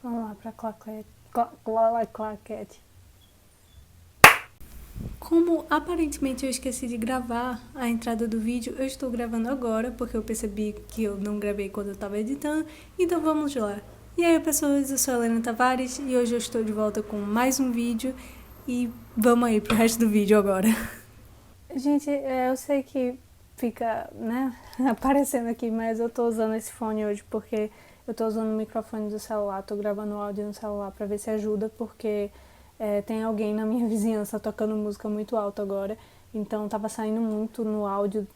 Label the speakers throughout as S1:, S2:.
S1: Vamos lá pra claquete. Claquete. Como aparentemente eu esqueci de gravar a entrada do vídeo, eu estou gravando agora, porque eu percebi que eu não gravei quando eu estava editando, então vamos lá. E aí pessoas, eu sou a Helena Tavares e hoje eu estou de volta com mais um vídeo e vamos aí pro resto do vídeo agora. Gente, eu sei que fica, né, aparecendo aqui, mas eu tô usando esse fone hoje porque eu tô usando o microfone do celular, tô gravando o áudio no celular pra ver se ajuda, porque tem alguém na minha vizinhança tocando música muito alto agora, então tava saindo muito no áudio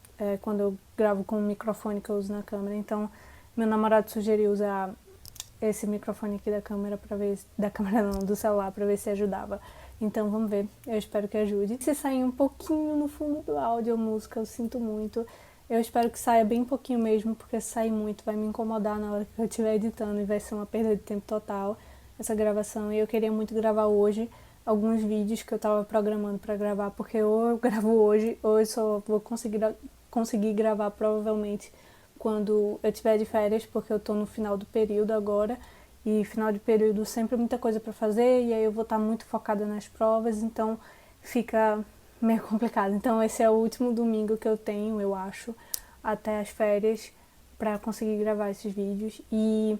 S1: quando eu gravo com o microfone que eu uso na câmera, então meu namorado sugeriu usar esse microfone aqui da câmera pra ver, da câmera não, do celular, pra ver se ajudava. Então vamos ver, eu espero que ajude. Se sair um pouquinho no fundo do áudio a música, eu sinto muito. Eu espero que saia bem pouquinho mesmo, porque se sair muito vai me incomodar na hora que eu estiver editando e vai ser uma perda de tempo total essa gravação. E eu queria muito gravar hoje alguns vídeos que eu tava programando pra gravar, porque ou eu gravo hoje, ou eu só vou conseguir gravar provavelmente quando eu tiver de férias, porque eu tô no final do período agora, e final de período sempre muita coisa para fazer, e aí eu vou estar muito focada nas provas, então fica meio complicado. Então esse é o último domingo que eu tenho, eu acho, até as férias, para conseguir gravar esses vídeos. E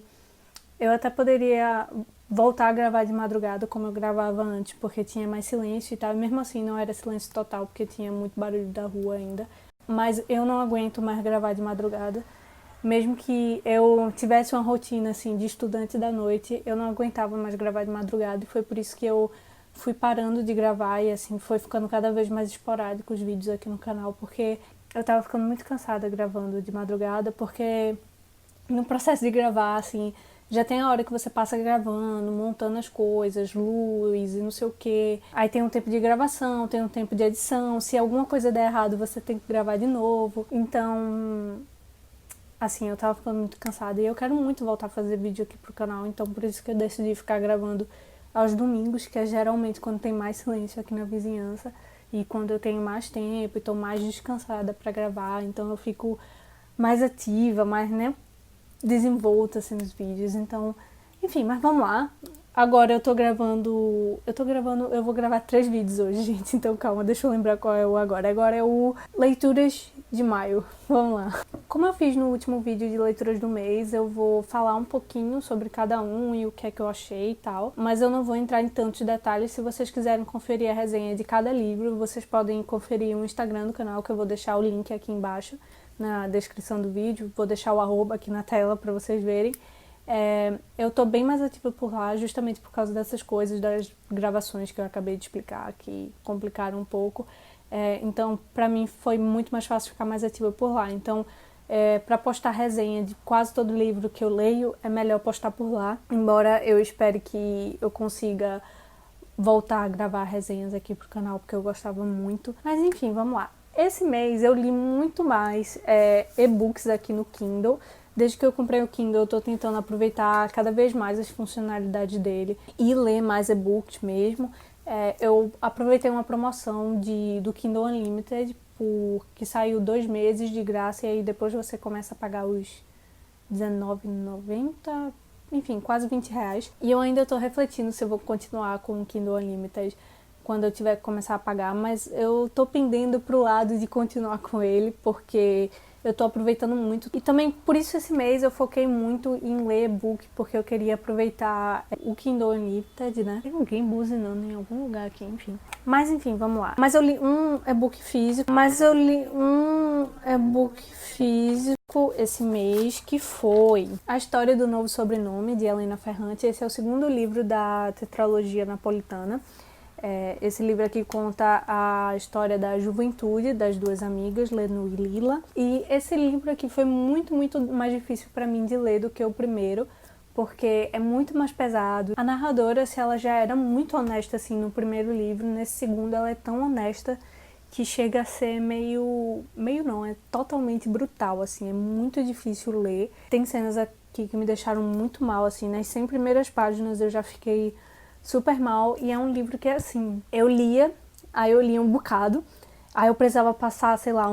S1: eu até poderia voltar a gravar de madrugada como eu gravava antes, porque tinha mais silêncio e tal, mesmo assim não era silêncio total, porque tinha muito barulho da rua ainda. Mas eu não aguento mais gravar de madrugada. Mesmo que eu tivesse uma rotina assim de estudante da noite, eu não aguentava mais gravar de madrugada, e foi por isso que eu fui parando de gravar e assim foi ficando cada vez mais esporádico os vídeos aqui no canal, porque eu tava ficando muito cansada gravando de madrugada, porque no processo de gravar, assim, já tem a hora que você passa gravando, montando as coisas, luz e não sei o que. Aí tem um tempo de gravação, tem um tempo de edição. Se alguma coisa der errado, você tem que gravar de novo. Então, assim, eu tava ficando muito cansada e eu quero muito voltar a fazer vídeo aqui pro canal, então por isso que eu decidi ficar gravando aos domingos, que é geralmente quando tem mais silêncio aqui na vizinhança e quando eu tenho mais tempo e tô mais descansada pra gravar, então eu fico mais ativa, mais, né, desenvolta assim nos vídeos. Então, enfim, mas vamos lá. Agora eu vou gravar 3 vídeos hoje, gente, então calma, deixa eu lembrar qual é o agora. Agora é o Leituras de Maio, vamos lá. Como eu fiz no último vídeo de leituras do mês, eu vou falar um pouquinho sobre cada um e o que é que eu achei e tal, mas eu não vou entrar em tantos detalhes. Se vocês quiserem conferir a resenha de cada livro, vocês podem conferir o Instagram do canal, que eu vou deixar o link aqui embaixo na descrição do vídeo, vou deixar o arroba aqui na tela para vocês verem. Eu tô bem mais ativa por lá, justamente por causa dessas coisas, das gravações que eu acabei de explicar, que complicaram um pouco. Então, pra mim, foi muito mais fácil ficar mais ativa por lá. Então, pra postar resenha de quase todo livro que eu leio, é melhor postar por lá. Embora eu espere que eu consiga voltar a gravar resenhas aqui pro canal, porque eu gostava muito. Mas enfim, vamos lá. Esse mês eu li muito mais e-books aqui no Kindle. Desde que eu comprei o Kindle, eu tô tentando aproveitar cada vez mais as funcionalidades dele e ler mais e-books mesmo. Eu aproveitei uma promoção do Kindle Unlimited, que saiu 2 meses de graça, e aí depois você começa a pagar os R$19,90, enfim, quase R$20. E eu ainda tô refletindo se eu vou continuar com o Kindle Unlimited quando eu tiver que começar a pagar, mas eu tô pendendo pro lado de continuar com ele, porque eu tô aproveitando muito. E também por isso esse mês eu foquei muito em ler e-book, porque eu queria aproveitar o Kindle Unlimited, né? Tem alguém buzinando em algum lugar aqui, enfim. Mas enfim, vamos lá. Mas eu li um e-book físico esse mês, que foi A História do Novo Sobrenome, de Helena Ferrante. Esse é o segundo livro da tetralogia napolitana. Esse livro aqui conta a história da juventude das duas amigas, Lenu e Lila. E esse livro aqui foi muito, muito mais difícil para mim de ler do que o primeiro, porque é muito mais pesado. A narradora, se ela já era muito honesta assim no primeiro livro, nesse segundo ela é tão honesta que chega a ser meio não, é totalmente brutal, assim, é muito difícil ler. Tem cenas aqui que me deixaram muito mal, assim, nas 100 primeiras páginas eu já fiquei super mal, e é um livro que, assim, eu lia um bocado, aí eu precisava passar, sei lá,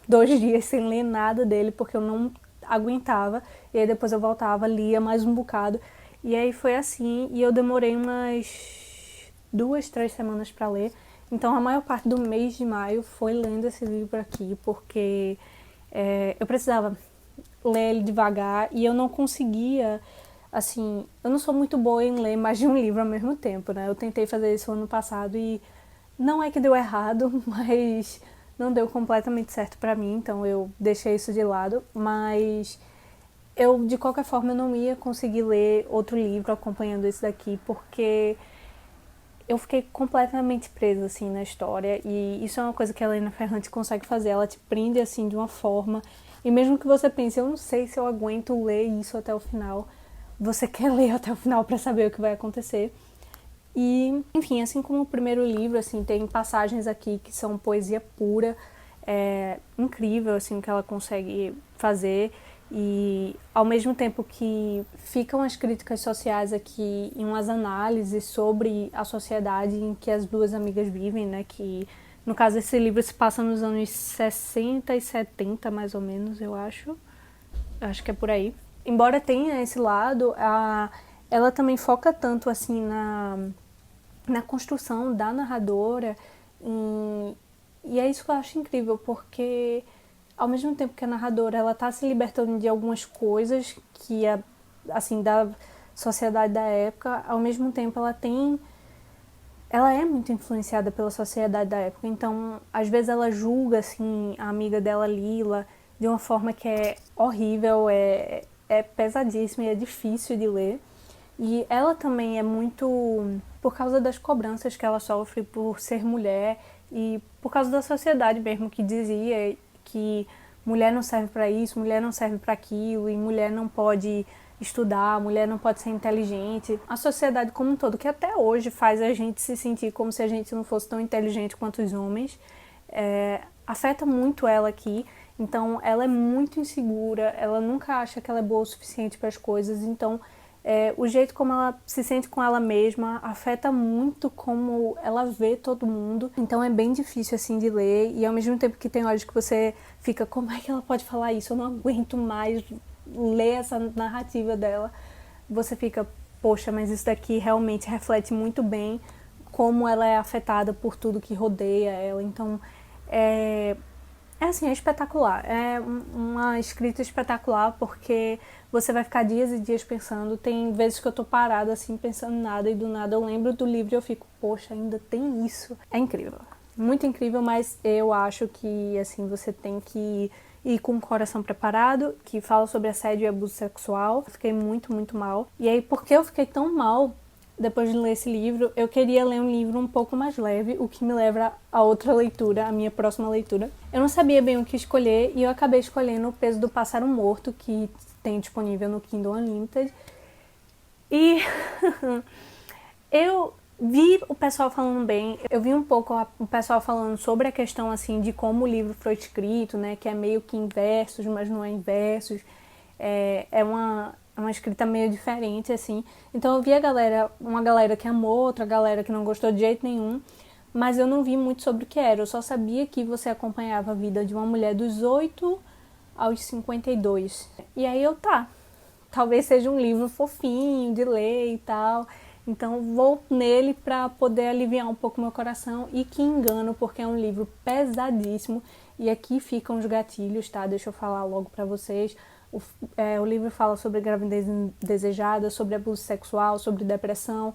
S1: 2 dias sem ler nada dele, porque eu não aguentava, e aí depois eu voltava, lia mais um bocado, E aí foi assim, e eu demorei umas 2, 3 semanas para ler. Então a maior parte do mês de maio foi lendo esse livro aqui, porque eu precisava ler ele devagar e eu não conseguia, assim, eu não sou muito boa em ler mais de um livro ao mesmo tempo, né? Eu tentei fazer isso ano passado e não é que deu errado, mas não deu completamente certo pra mim, então eu deixei isso de lado, mas eu, de qualquer forma, eu não ia conseguir ler outro livro acompanhando esse daqui, porque eu fiquei completamente presa, assim, na história, e isso é uma coisa que a Helena Ferrante consegue fazer, ela te prende, assim, de uma forma, e mesmo que você pense, eu não sei se eu aguento ler isso até o final, você quer ler até o final pra saber o que vai acontecer. E, enfim, assim como o primeiro livro, assim, tem passagens aqui que são poesia pura, é incrível, assim, o que ela consegue fazer, e ao mesmo tempo que ficam as críticas sociais aqui e umas análises sobre a sociedade em que as duas amigas vivem, né, que no caso esse livro se passa nos anos 60 e 70, mais ou menos, eu acho que é por aí. Embora tenha esse lado, ela também foca tanto, assim, na construção da narradora, e é isso que eu acho incrível, porque ao mesmo tempo que a narradora ela tá se libertando de algumas coisas que assim, da sociedade da época, ao mesmo tempo ela é muito influenciada pela sociedade da época, então às vezes ela julga, assim, a amiga dela, Lila, de uma forma que é horrível, é pesadíssima e é difícil de ler. E ela também é muito por causa das cobranças que ela sofre por ser mulher e por causa da sociedade mesmo, que dizia que mulher não serve para isso, mulher não serve para aquilo, e mulher não pode estudar, mulher não pode ser inteligente. A sociedade como um todo, que até hoje faz a gente se sentir como se a gente não fosse tão inteligente quanto os homens, afeta muito ela aqui. Então ela é muito insegura, ela nunca acha que ela é boa o suficiente para as coisas, então o jeito como ela se sente com ela mesma afeta muito como ela vê todo mundo. Então é bem difícil, assim, de ler, e ao mesmo tempo que tem horas que você fica, como é que ela pode falar isso? Eu não aguento mais ler essa narrativa dela. Você fica, poxa, mas isso daqui realmente reflete muito bem como ela é afetada por tudo que rodeia ela. Então assim, é espetacular, é uma escrita espetacular, porque você vai ficar dias e dias pensando. Tem vezes que eu tô parada assim, pensando nada, e do nada eu lembro do livro e eu fico, poxa, ainda tem isso. É incrível, muito incrível, mas eu acho que, assim, você tem que ir com o coração preparado, que fala sobre assédio e abuso sexual. Eu fiquei muito, muito mal. E aí, porque eu fiquei tão mal depois de ler esse livro, eu queria ler um livro um pouco mais leve, o que me leva a outra leitura, a minha próxima leitura. Eu não sabia bem o que escolher e eu acabei escolhendo O Peso do Pássaro Morto, que tem disponível no Kindle Unlimited. E eu vi o pessoal falando bem, eu vi um pouco o pessoal falando sobre a questão, assim, de como o livro foi escrito, né, que é meio que em versos, mas não é em versos. É uma escrita meio diferente, assim. Então eu vi uma galera que amou, outra galera que não gostou de jeito nenhum, mas eu não vi muito sobre o que era. Eu só sabia que você acompanhava a vida de uma mulher dos 8 aos 52. E aí talvez seja um livro fofinho de ler e tal. Então vou nele pra poder aliviar um pouco meu coração, e que engano, porque é um livro pesadíssimo. E aqui ficam os gatilhos, tá? Deixa eu falar logo pra vocês. O livro fala sobre gravidez indesejada, sobre abuso sexual, sobre depressão.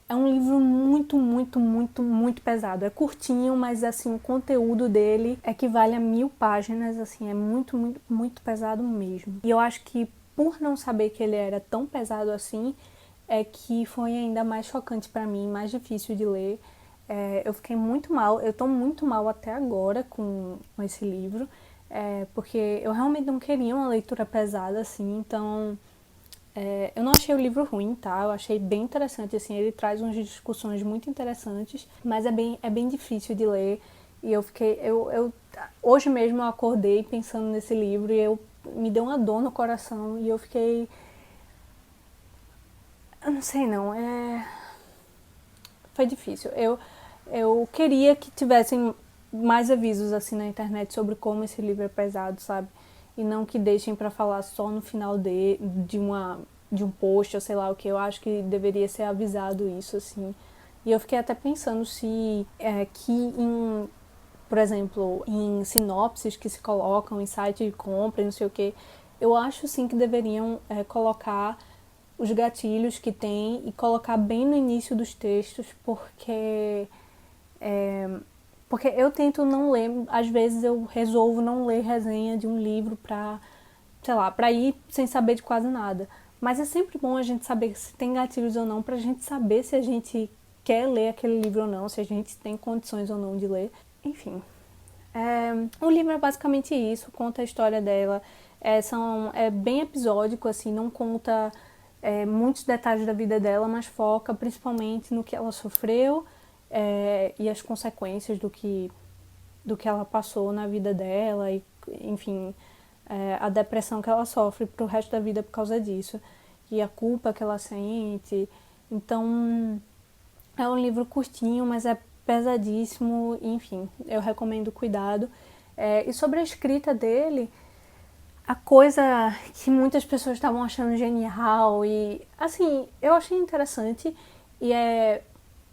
S1: É um livro muito, muito, muito, muito pesado. É curtinho, mas, assim, o conteúdo dele equivale a 1000 páginas, assim, é muito, muito, muito pesado mesmo. E eu acho que, por não saber que ele era tão pesado assim, é que foi ainda mais chocante pra mim, mais difícil de ler. Eu fiquei muito mal, eu tô muito mal até agora com esse livro. Porque eu realmente não queria uma leitura pesada, assim, então eu não achei o livro ruim, tá? Eu achei bem interessante, assim, ele traz umas discussões muito interessantes, mas é bem difícil de ler, e hoje mesmo eu acordei pensando nesse livro e me deu uma dor no coração, e eu fiquei, eu não sei não, foi difícil. Eu queria que tivessem mais avisos, assim, na internet sobre como esse livro é pesado, sabe? E não que deixem pra falar só no final de uma de um post, ou sei lá o que, eu acho que deveria ser avisado isso, assim. E eu fiquei até pensando se por exemplo, em sinopses que se colocam em site de compra e não sei o que, eu acho sim que deveriam colocar os gatilhos que tem e colocar bem no início dos textos, porque eu tento não ler, às vezes eu resolvo não ler resenha de um livro pra ir sem saber de quase nada. Mas é sempre bom a gente saber se tem gatilhos ou não, pra gente saber se a gente quer ler aquele livro ou não, se a gente tem condições ou não de ler. Enfim, o livro é basicamente isso, conta a história dela. É bem episódico, assim, não conta muitos detalhes da vida dela, mas foca principalmente no que ela sofreu e as consequências do que ela passou na vida dela e, enfim, a depressão que ela sofre pro resto da vida por causa disso e a culpa que ela sente. Então, é um livro curtinho, mas é pesadíssimo, enfim, eu recomendo cuidado. E sobre a escrita dele, a coisa que muitas pessoas estavam achando genial e, assim, eu achei interessante e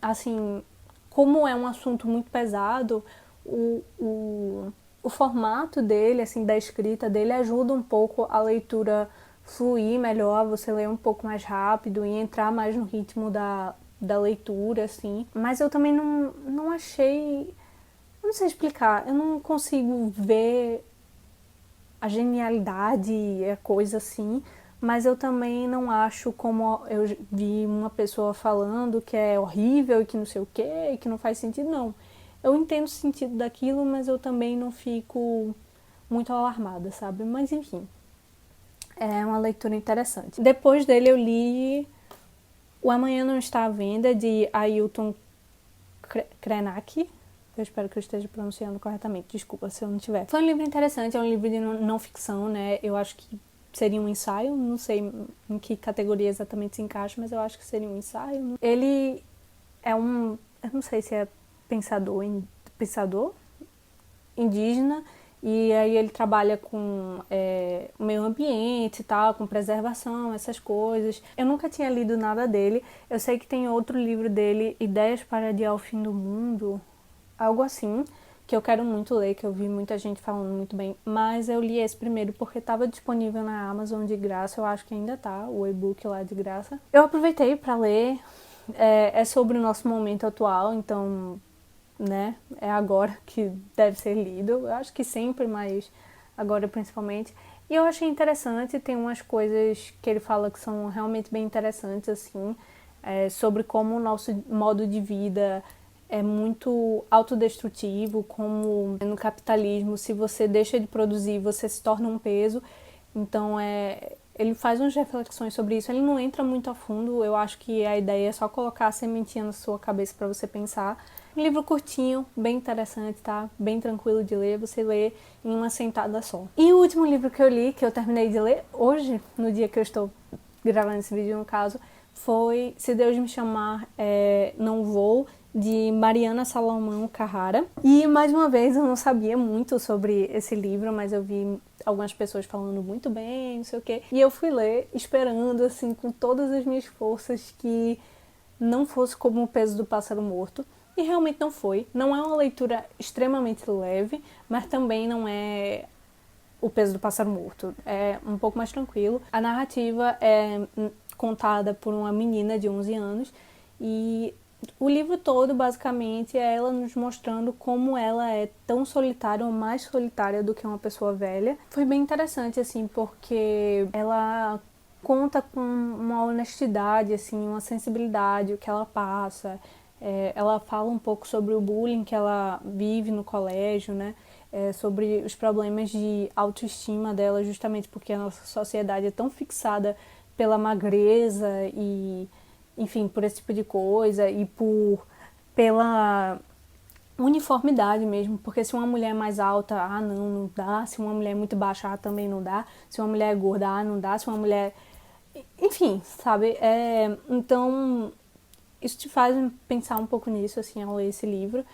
S1: assim, como é um assunto muito pesado, o formato dele, assim, da escrita dele ajuda um pouco a leitura fluir melhor, você ler um pouco mais rápido e entrar mais no ritmo da leitura, assim. Mas eu também não achei... Eu não sei explicar, eu não consigo ver a genialidade, a coisa assim, mas eu também não acho, como eu vi uma pessoa falando, que é horrível e que não sei o que, e que não faz sentido, não. Eu entendo o sentido daquilo, mas eu também não fico muito alarmada, sabe? Mas enfim, é uma leitura interessante. Depois dele eu li O Amanhã Não Está à Venda, de Ailton Krenak. Eu espero que eu esteja pronunciando corretamente, desculpa se eu não tiver. Foi um livro interessante, é um livro de não ficção, né? Eu acho que seria um ensaio, não sei em que categoria exatamente se encaixa, mas eu acho que seria um ensaio. Ele é eu não sei se é pensador indígena, e aí ele trabalha com o meio ambiente e tal, com preservação, essas coisas. Eu nunca tinha lido nada dele. Eu sei que tem outro livro dele, Ideias para Adiar o Fim do Mundo, algo assim, que eu quero muito ler, que eu vi muita gente falando muito bem, mas eu li esse primeiro porque estava disponível na Amazon de graça, eu acho que ainda tá, o e-book lá de graça. Eu aproveitei para ler, é sobre o nosso momento atual, então, né, é agora que deve ser lido, eu acho que sempre, mas agora principalmente. E eu achei interessante, tem umas coisas que ele fala que são realmente bem interessantes, assim, sobre como o nosso modo de vida é muito autodestrutivo, como no capitalismo, se você deixa de produzir, você se torna um peso. Então, ele faz umas reflexões sobre isso. Ele não entra muito a fundo, eu acho que a ideia é só colocar a sementinha na sua cabeça para você pensar. Um livro curtinho, bem interessante, tá? Bem tranquilo de ler, você lê em uma sentada só. E o último livro que eu li, que eu terminei de ler hoje, no dia que eu estou gravando esse vídeo, no caso, foi Se Deus Me Chamar, Não Vou, de Mariana Salomão Carrara. E, mais uma vez, eu não sabia muito sobre esse livro, mas eu vi algumas pessoas falando muito bem, não sei o quê. E eu fui ler esperando, assim, com todas as minhas forças, que não fosse como O Peso do Pássaro Morto. E realmente não foi. Não é uma leitura extremamente leve, mas também não é O Peso do Pássaro Morto. É um pouco mais tranquilo. A narrativa é contada por uma menina de 11 anos e o livro todo, basicamente, é ela nos mostrando como ela é tão solitária ou mais solitária do que uma pessoa velha. Foi bem interessante, assim, porque ela conta com uma honestidade, assim, uma sensibilidade, o que ela passa. Ela fala um pouco sobre o bullying que ela vive no colégio, né? Sobre os problemas de autoestima dela, justamente porque a nossa sociedade é tão fixada pela magreza e, enfim, por esse tipo de coisa e pela uniformidade mesmo, porque se uma mulher é mais alta, não dá, se uma mulher é muito baixa, também não dá, se uma mulher é gorda, não dá, se uma mulher... Enfim, sabe? Então, isso te faz pensar um pouco nisso, assim, ao ler esse livro,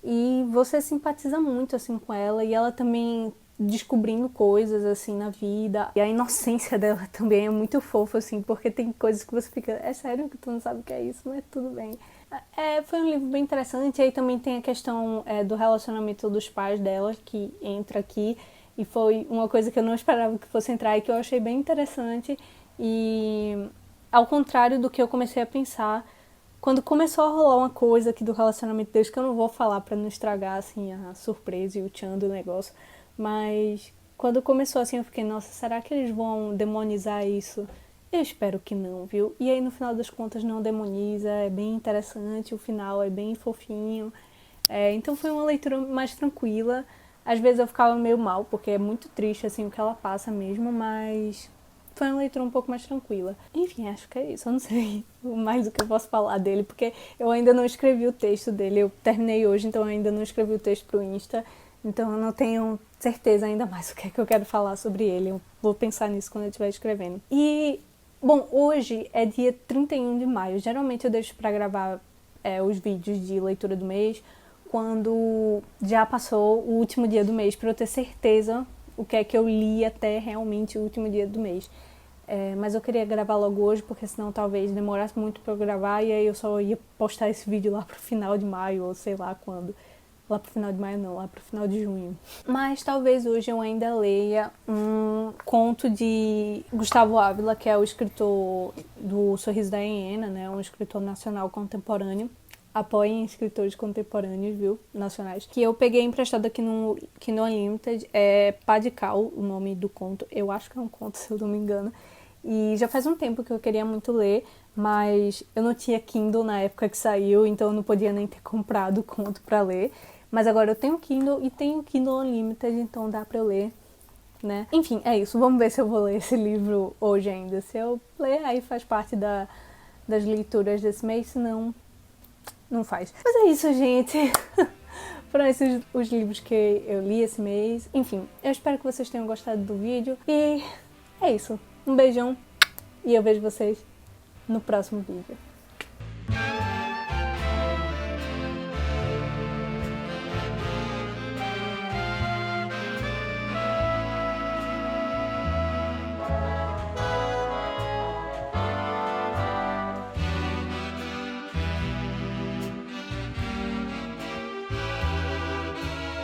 S1: e você simpatiza muito, assim, com ela, e ela também descobrindo coisas, assim, na vida. E a inocência dela também é muito fofa, assim, porque tem coisas que você fica, é sério que tu não sabe o que é isso, mas tudo bem. Foi um livro bem interessante. E aí também tem a questão do relacionamento dos pais dela, que entra aqui. E foi uma coisa que eu não esperava que fosse entrar e que eu achei bem interessante. E ao contrário do que eu comecei a pensar, quando começou a rolar uma coisa aqui do relacionamento deles, que eu não vou falar pra não estragar, assim, a surpresa e o tchan do negócio, mas quando começou assim eu fiquei, nossa, será que eles vão demonizar isso? Eu espero que não, viu? E aí no final das contas não demoniza, é bem interessante, o final é bem fofinho. Então foi uma leitura mais tranquila. Às vezes eu ficava meio mal, porque é muito triste assim o que ela passa mesmo, mas foi uma leitura um pouco mais tranquila. Enfim, acho que é isso. Eu não sei mais o que eu posso falar dele, porque eu ainda não escrevi o texto dele. Eu terminei hoje, então eu ainda não escrevi o texto pro Insta. Então eu não tenho certeza ainda mais o que é que eu quero falar sobre ele. Eu vou pensar nisso quando eu estiver escrevendo. E, bom, hoje é dia 31 de maio. Geralmente eu deixo pra gravar os vídeos de leitura do mês quando já passou o último dia do mês, pra eu ter certeza o que é que eu li até realmente o último dia do mês. Mas eu queria gravar logo hoje, porque senão talvez demorasse muito pra eu gravar e aí eu só ia postar esse vídeo lá pro final de maio, ou sei lá quando. Lá pro final de maio não, lá pro final de junho. Mas talvez hoje eu ainda leia um conto de Gustavo Ávila, que é o escritor do Sorriso da Hiena, né? Um escritor nacional contemporâneo. Apoiem escritores contemporâneos, viu? Nacionais. Que eu peguei emprestado aqui no Kindle Unlimited. É Pá de Cal, o nome do conto. Eu acho que é um conto, se eu não me engano. E já faz um tempo que eu queria muito ler, mas eu não tinha Kindle na época que saiu, então eu não podia nem ter comprado o conto pra ler. Mas agora eu tenho Kindle e tenho Kindle Unlimited, então dá pra eu ler, né? Enfim, é isso. Vamos ver se eu vou ler esse livro hoje ainda. Se eu ler, aí faz parte das leituras desse mês, senão não faz. Mas é isso, gente. Foram esses os livros que eu li esse mês. Enfim, eu espero que vocês tenham gostado do vídeo. E é isso. Um beijão e eu vejo vocês no próximo vídeo.